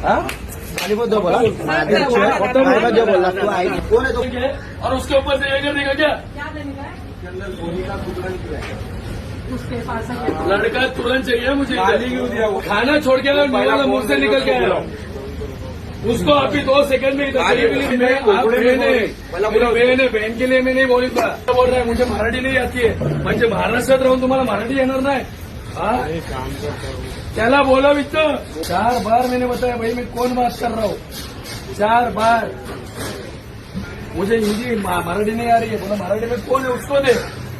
जो बोला जो बोला तू आई कौन है तो और उसके ऊपर से ये कर देगा क्या? उसके पास लड़का तुरंत चाहिए मुझे। खाना छोड़ के निकला, मुंह से निकल के आया। उसको अभी 2 सेकंड में बहन के लिए मैं नहीं बोली था। बोल रहा है मुझे मराठी नहीं आती है, म्हणजे महाराष्ट्रात राहून तुम्हाला मराठी येणार नाही? त्याला बोला वित्त 4 बार मैंने बताया भाई मैं कौन बात कर रहा हूँ, 4 बार। मुझे हिंदी मराठी नहीं आ रही है, बोला मराठी में कौन है उसको दे,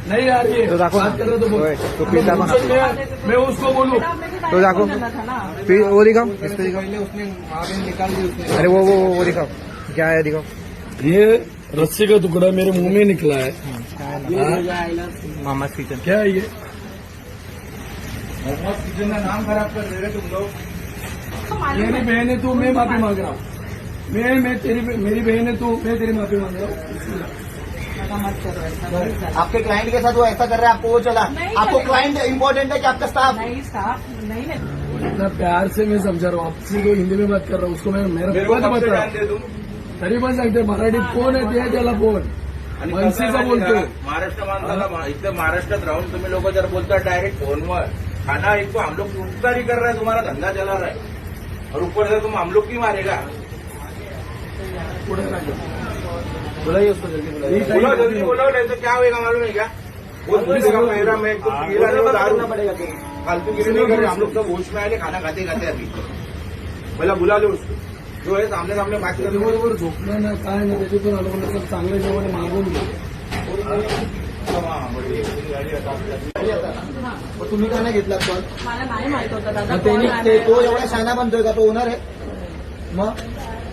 नहीं आ रही है बात कर रहे तो बोल, मैं उसको बोलूँ तो देखो फिर वो दिखाओ, इस पे दिखाओ। उसने निकाल दी उसने। अरे वो दिखाओ, क्या है दिखाओ। ये रस्सी का टुकड़ा मेरे मुंह में निकला है। मामा किचन क्या है ये? मोहम्मद किचन का नाम खराब कर दे रहे तुम लोग। मेरी बहन है तू, मैं माफी मांग रहा हूँ। मेरी बहन है तू, मैं तेरी माफी मांग रहा हूँ। आपके क्लाइंट के साथ वो ऐसा कर रहा है, आपको वो चला? आपको क्लाइंट इम्पोर्टेंट है कि आपका स्टाफ? नहीं स्टाफ नहीं है। इतना प्यार से मैं समझा रहा हूँ, आपसे जो हिंदी में बात कर रहा हूँ उसको मैं मेरा पद बता रहा हूँ। तरी पण सांगते मराठीत कोण आहे ते त्याला बोल, मनसेचा बोलतो। महाराष्ट्र माणसाला इथं महाराष्ट्रात राहून तुम्ही लोक जर बोलता डायरेक्ट फोनवर, खाना एक तो हम लोग उपकारी कर रहा है, तुम्हारा धंधा चला रहा है और ऊपर से तुम हम लोग की मारेगा। पुढे बुलाइए उसको जल्दी बुलाइए। बोलो जल्दी बोलो, नहीं तो क्या होगा मालूम है क्या? वो दूसरे मेरा मैं तो पीला नहीं, दारू ना पड़ेगा। फालतू गिरी नहीं कर रहे हम लोग, सब होश में आए खाना खाते खाते अभी। बोला बुला लो उसको, जो है सामने सामने बात कर। बरोबर झोपलं ना काय ना त्याच्यातून आलं तर चांगलं जेवण मागून घे। तुम्ही का नाही घेतला कॉल? मला नाही माहित होतं दादा। तो एवढा शाना बनतोय का? तो ओनर आहे मग?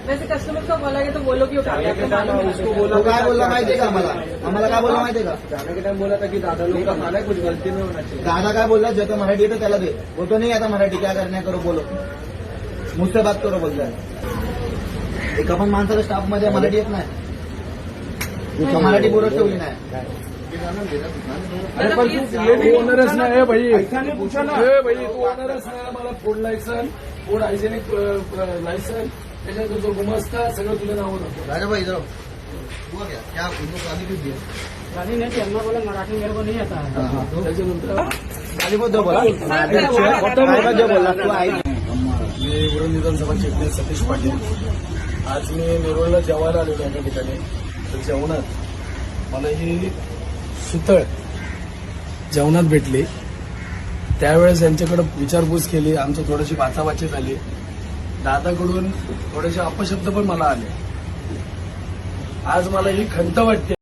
वैसे कस्टमर को बोला तो बोलो क्यों उसको बोला काय बोलला माहितीये का? आम्हाला काय बोलला माहितीये का? जाने के टाइम बोला था कि दादा लोग का खाना है, कुछ गलती नहीं होना चाहिए। दादा काय बोलला, जो तो मराठी येतो त्याला दे, वो तो नहीं आता मराठी, क्या करना करो बोलो, मुझसे बात करो बोलता है। एक आपण माणसाला स्टाफ मध्ये मराठी येत नाही, मराठी बोलत ठेवली नाही। अरे पण तू ओनरच नाही आहे भाई, भाई तू ओनरच नाही। मला food licence, food hygienic licence, त्याच्यानंतर तो गुमास्ता सगळं तुझ्या नावावर होतं। राजा भाई इधर हुआ क्या उनको गाली क्यों दी? गाली नहीं थी, बोला मराठी मेरे को नहीं आता है। त्याच्यानंतर गाली बहुत जो बोला जो बोला तू आई। मी उरण विधानसभा क्षेत्र सतीश पाटील। आज मी नेरुळला जेवायला आलेलो एका ठिकाणी, तर जेवणात मला ही सुतळ जेवणात भेटली। त्यावेळेस यांच्याकडे विचारपूस केली, आमची थोडीशी बाचाबाची झाली। दादाकडून थोडेसे अपशब्द पण मला आले। आज मला ही खंत वाटते।